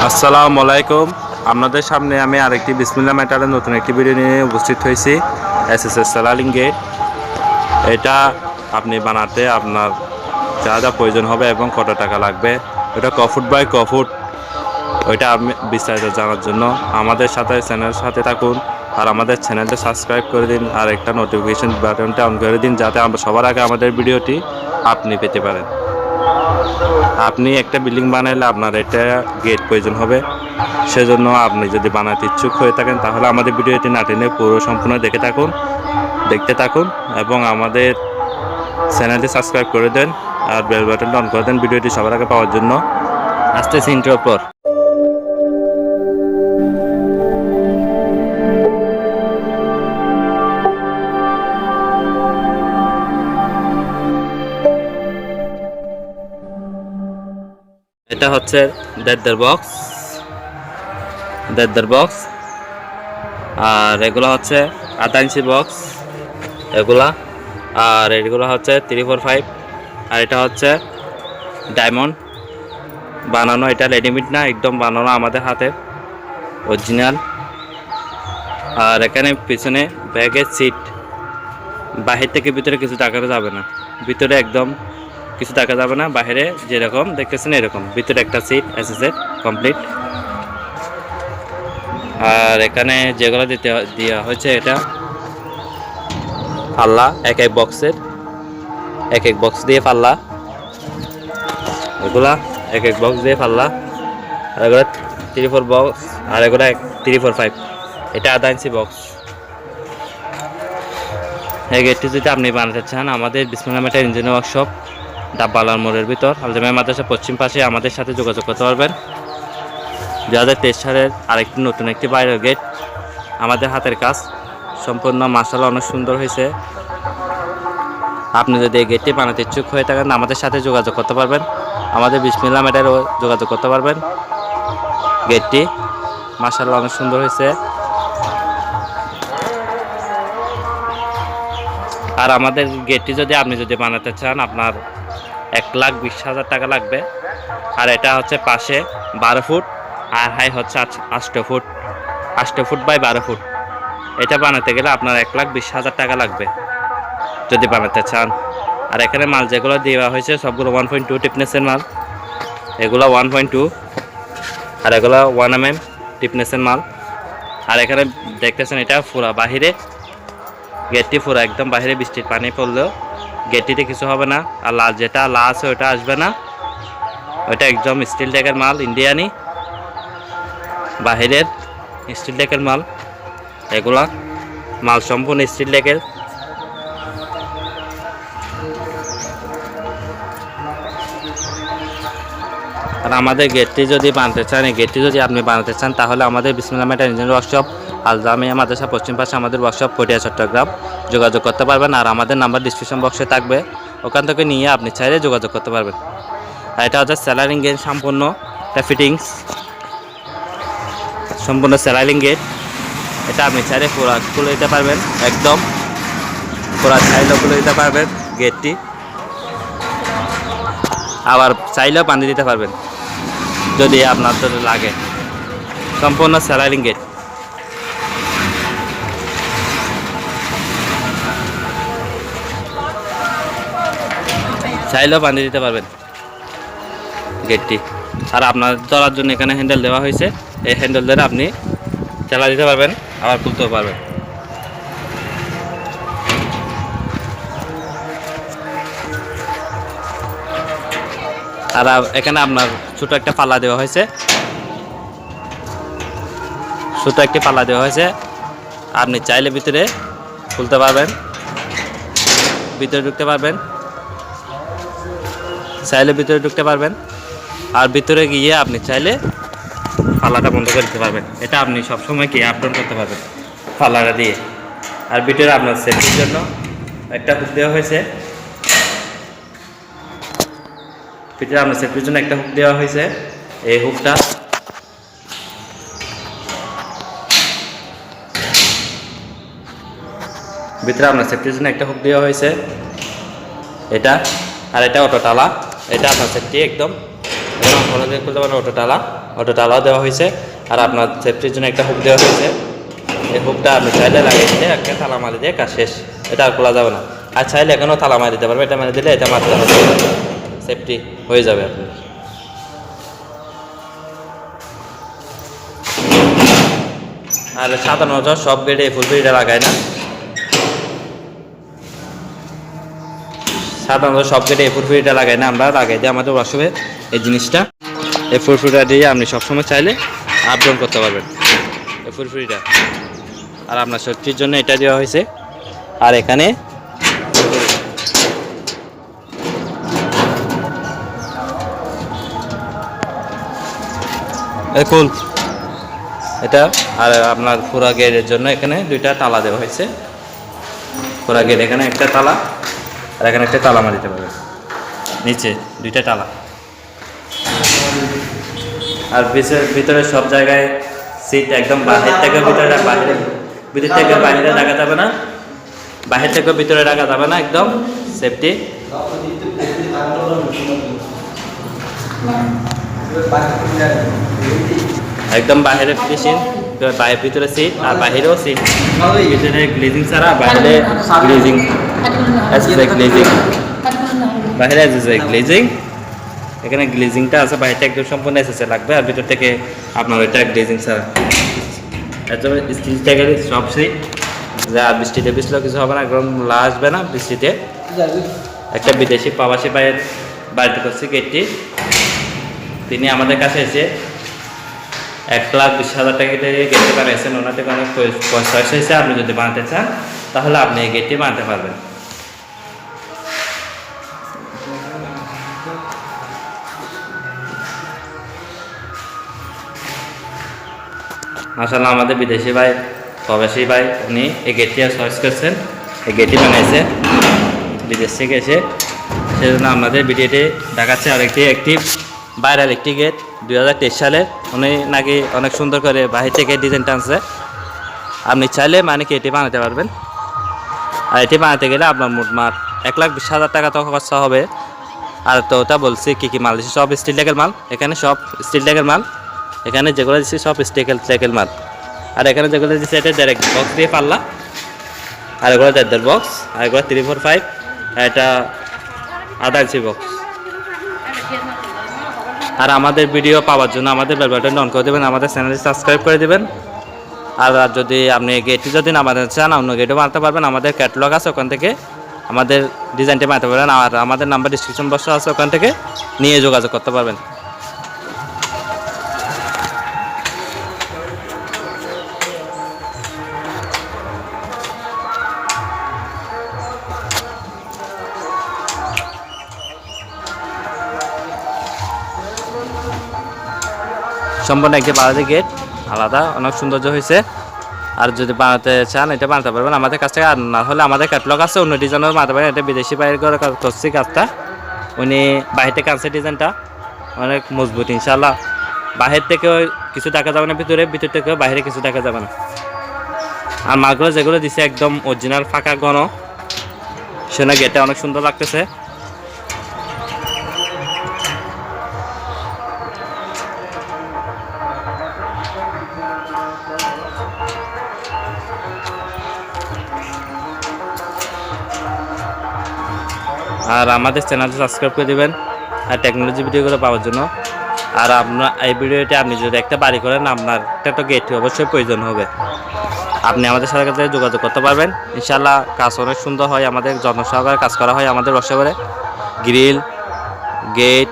আসসালামু আলাইকুম। আপনাদের সামনে আমি আরেকটি বিসমিল্লাহ মেটালের নতুন একটি ভিডিও নিয়ে উপস্থিত হয়েছি। SS স্যালারিং gate. এটা আপনি বানাতে আপনার যা যা প্রয়োজন হবে এবং কত টাকা লাগবে, এটা কফুট বাই কফুট, ওইটা আপনি বিস্তারিত জানার জন্য আমাদের চ্যানেলের সাথে থাকুন। আর আমাদের চ্যানেলটা সাবস্ক্রাইব করে দিন আর একটা নোটিফিকেশন বাটনটা অন করে দিন, যাতে আমরা সবার আগে আমাদের ভিডিওটি আপনি পেতে পারেন। আপনি একটা বিল্ডিং বানাইলে আপনার এটা গেট প্রয়োজন হবে, সেজন্য আপনি যদি বানাতে ইচ্ছুক হয়ে থাকেন তাহলে আমাদের ভিডিওটি না টেনে পুরো সম্পূর্ণ দেখতে থাকুন এবং আমাদের চ্যানেলটি সাবস্ক্রাইব করে দেন আর বেল বাটনটা অন করে দেন ভিডিওটি সবার আগে পাওয়ার জন্য। আসতেছি ইন্ট্রোর পর। এটা হচ্ছে দেড় বক্স, আর এগুলো হচ্ছে 8 ইঞ্চি বক্স এগুলা, আর এগুলো হচ্ছে 345, আর এটা হচ্ছে ডায়মন্ড বানানো। এটা রেডিমেড না, একদম বানানো আমাদের হাতে অরিজিনাল। আর এখানে পিছনে ব্যাগের সিট, বাহির থেকে ভিতরে কিছু টাকাতে যাবে না, ভিতরে একদম কিছু টাকা যাবে না, বাইরে যেরকম দেখতেছেন এরকম, ভিতরে একটা সিট এস.এস কমপ্লিট। আর এখানে যেগুলো দেওয়া হয়েছে এটা পাল্লা, এক এক বক্স দিয়ে পাল্লা, এগুলা এক বক্স দিয়ে পাল্লা, আর এগুলো 3-4 বক্স, আর এগুলো 345, এটা 8 ইঞ্চি বক্স। এই গেটটি যদি আপনি বানাতে চান, আমাদের বিসমিল্লাহ মেটাল ইঞ্জিনিয়ারিং ওয়ার্কশপ, ডাব্বালার মোড়ের ভিতর, আলজামিয়া মাদ্রাসা পশ্চিম পাশে আমাদের সাথে যোগাযোগ করতে পারবেন। 2023 সালের আরেকটি নতুন একটি বাইরের গেট, আমাদের হাতের কাজ, সম্পূর্ণ মাশাআল্লাহ অনেক সুন্দর হয়েছে। আপনি যদি এই গেটটি বানাতে ইচ্ছুক হয়ে থাকেন আমাদের সাথে যোগাযোগ করতে পারবেন, আমাদের বিসমিল্লাহ মেটালেও যোগাযোগ করতে পারবেন। গেটটি মাশাআল্লাহ অনেক সুন্দর হয়েছে। আর আমাদের গেটটি আপনি যদি বানাতে চান, আপনার 1,20,000 টাকা লাগবে। আর এটা হচ্ছে পাশে 12 ফুট আর হাই হচ্ছে 8 ফুট বাই 12 ফুট। এটা বানাতে গেলে আপনার 1,20,000 টাকা লাগবে যদি বানাতে চান। আর এখানে মাল যেগুলো দেওয়া হয়েছে সবগুলো 1.2 টিপনেসের মাল, এগুলো 1.2, আর এগুলো 1 mm টিপনেসের মাল। আর এখানে দেখতেছেন এটা পুরা বাহিরে, গেটটি পুরো একদম বাহিরে, বৃষ্টির পানি পড়লেও গেটটিতে কিছু হবে না। আর যেটা আছে ওটা আসবে না, ওটা একদম স্টিল ডেকের মাল, ইন্ডিয়ানি বাহিরের স্টিল ডেকের মাল। এগুলা মাল সম্পূর্ণ স্টিল ডেকের। আর আমাদের গেটটি যদি বানাতে চান, এই গেটটি যদি আপনি বানাতে চান তাহলে আমাদের বিসমিল্লাহ মেটাল ইঞ্জিনিয়ারিং ওয়ার্কশপ, আলজামিয়া মাদ্রাসা পশ্চিম পাশে আমাদের ওয়ার্কশপ, পটিয়া, চট্টগ্রাম, যোগাযোগ করতে পারবেন। আর আমাদের নাম্বার ডিসক্রিপশন বক্সে থাকবে, ওখান থেকে নিয়ে আপনি চাইলে যোগাযোগ করতে পারবেন। আর এটা হচ্ছে স্যালারিং গেট, সম্পূর্ণ এটা ফিটিংস, সম্পূর্ণ স্যালারিং গেট। এটা আপনি চাইলে পুরা খুলে দিতে পারবেন, একদম পুরা চাইলেও খুলে দিতে পারবেন গেটটি, আবার চাইলেও বাঁধিয়ে দিতে পারবেন যদি আপনার তো লাগে। সম্পূর্ণ স্যালারিং গেট, চাইলেও বাঁধিয়ে দিতে পারবেন গেটটি। আর আপনার ধরার জন্য এখানে হ্যান্ডেল দেওয়া হয়েছে, এই হ্যান্ডেল ধরে আপনি চালা দিতে পারবেন, আবার খুলতেও পারবেন। আর এখানে আপনার ছোট একটা পাল্লা দেওয়া হয়েছে, আপনি চাইলে ভিতরে খুলতে পারবেন, ভিতরে ঢুকতে পারবেন, চাইলে ভিতরে ঢুকতে পারবেন। আর ভিতরে গিয়ে আপনি চাইলে পাল্লাটা বন্ধ করে দিতে পারবেন। এটা আপনি সবসময় কি আপ ডাউন করতে পারবেন পাল্লাটা দিয়ে। আর ভিতরে আপনার সেফটির জন্য একটা হুক দেওয়া হয়েছে, ভিতরে আপনার সেফটির জন্য একটা হুক দেওয়া হয়েছে। এই হুকটা ভিতরে আপনার সেফটির জন্য একটা হুক দেওয়া হয়েছে এটা। আর এটা অটো টালা, এটা আপনার সেফটি একদম খোলা দিয়ে খুলতে পারেন। অটো টালাও দেওয়া হয়েছে। আর আপনার সেফটির জন্য একটা হুক দেওয়া হয়েছে। এই হুকটা আপনি চাইলে লাগিয়ে দিলে একটা তালা মারি দিয়ে কাজ শেষ, এটা আর খোলা যাবে না। আর চাইলে এখনও তালা মারি দিতে পারবে, এটা মারি দিলে এটা মারতে হবে, সেফটি হয়ে যাবে আপনি। আর সাধারণত সব গেটে ফুলফিরিটা লাগায় না, সাধারণত সব গেটে ফুলফিরিটা লাগাই না, আমরা লাগাই দিই আমাদের ওয়ার্কশপে এই জিনিসটা। এই ফুলফিরিটা দিয়ে আপনি সবসময় চাইলে আপডাউন করতে পারবেন এই ফুলফিরিটা। আর আপনার সেফটির জন্য এটা দেওয়া হয়েছে। আর এখানে কুল এটা। আর আপনার পুরা গেটের জন্য এখানে দুইটা তালা দেওয়া হয়েছে। পুরা গেট এখানে একটা তালা, আর এখানে একটা তালা মারিতে পারবে, নিচে দুইটা তালা। আর ভিতরে সব জায়গায় সিট একদম বাহির থেকে ভিতরে, ভিতর থেকে বাইরে রাখা যাবে না, বাহির থেকে ভিতরে রাখা যাবে না, একদম সেফটি। একদম বাইরে ফিনিশিং, বাইরের ভিতরে সিট আর বাহিরেও সিট, ভিতরে গ্লেজিং ছাড়া বাইরে গ্লেজিং, গ্লেজিং বাইরে গ্লেজিং। এখানে গ্লেজিংটা আছে, বাইরেটা একদম সম্পূর্ণ এসএসএ লাগবে, আর ভিতর থেকে আপনার ওইটা গ্লেজিং ছাড়া একদম স্টিল থেকে সব সিট। যা বৃষ্টিতে ভিজলেও কিছু হবে না, একদম আসবে না বৃষ্টিতে। একটা বিদেশি প্রবাসী ভাইয়ের বাড়িতে করছি গেটটি, তিনি আমাদের কাছে এসে 1,20,000 টাকা দিয়ে গেটটি বানিয়েছেন। ওনার থেকে অনেক পয়সা হয়েছে। আপনি যদি বানাতে চান তাহলে আপনি এই গেটটি বানাতে পারবেন। মাশাআল্লাহ, আমাদের বিদেশি ভাই, প্রবাসী ভাই, উনি এই গেটটি চয়েস করছেন, এই গেটটি বানাইছে বিদেশ থেকে এসে। সেজন্য আমাদের ভিডিওটি দেখাচ্ছে একটি ভাইরাল একটি গেট 2023 সালে। উনি নাকি অনেক সুন্দর করে বাহির থেকে ডিজাইন টানছে। আপনি চাইলে মানে কি এটি বানাতে পারবেন। আর এটি বানাতে গেলে আপনার মোটমাট 1,20,000 টাকা তো খরচা হবে। আর তো ওটা বলছি কী কী মাল দিচ্ছি, সব স্টিল ট্যাগের মাল। এখানে সব স্টিল ট্যাগের মাল, এখানে যেগুলো দিচ্ছি সব স্টিল ট্যাগের মাল। আর এখানে যেগুলো দিচ্ছি এটা ডাইরেক্ট বক্স দিয়ে পাল্লা, আর এগুলো 1.5 বক্স, আর এগুলো 3-4-5, আর এটা 1/2 ইঞ্চি বক্স। আর আমাদের ভিডিও পাওয়ার জন্য আমাদের বেল বাটনটা অন করে দেবেন, আমাদের চ্যানেলটি সাবস্ক্রাইব করে দেবেন। আর যদি আপনি গেটটি যদি নামাতে চান, অন্য গেটও বানাতে পারবেন। আমাদের ক্যাটালগ আছে, ওখান থেকে আমাদের ডিজাইনটি বানাতে পারবেন। আর আমাদের নাম্বার ডিসক্রিপশন বক্সে আছে, ওখান থেকে নিয়ে যোগাযোগ করতে পারবেন। সম্পূর্ণ একটি বাড়াতে গেট আলাদা, অনেক সৌন্দর্য হয়েছে। আর যদি বানাতে চান এটা বানাতে পারবেন আমাদের কাছ থেকে। আর না হলে আমাদের ক্যাটালগ আছে, অন্য ডিজাইনও বানাতে পারেন। এটা বিদেশি বাইরে করে করছি কাজটা, উনি বাহির থেকে আনছে ডিজাইনটা, অনেক মজবুত ইনশাল্লাহ। বাহির থেকেও কিছু দেখা যাবে না, ভিতর থেকেও বাইরে কিছু দেখা যাবে না। আর মালগুলো যেগুলো দিচ্ছে একদম অরিজিনাল ফাঁকা ঘন, সেটা গেটে অনেক সুন্দর লাগতেছে। আর আমাদের চ্যানেলটি সাবস্ক্রাইব করে দেবেন আর টেকনোলজি ভিডিওগুলো পাওয়ার জন্য। আর আপনার এই ভিডিওতে আপনি যদি একটা বাড়ি করেন, আপনার একটা তো গেট অবশ্যই প্রয়োজন হবে। আপনি আমাদের সাথে যোগাযোগ করতে পারবেন ইনশাল্লাহ। কাজ অনেক সুন্দর হয়, আমাদের যত্ন সহকারে কাজ করা হয়। আমাদের ওয়ার্কশপে গ্রিল, গেট,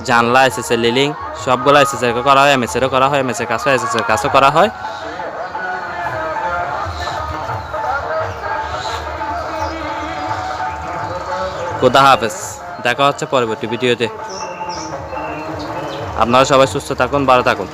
জানলা, এস.এস লিলিং সবগুলো এস.এস করা হয়, এম.এসেরও করা হয়, এম.এসের কাজও এস.এসের কাজও করা হয়। খোদা হাফেজ, দেখা হচ্ছে পরবর্তী ভিডিওতে। আপনারা সবাই সুস্থ থাকুন, ভালো থাকুন।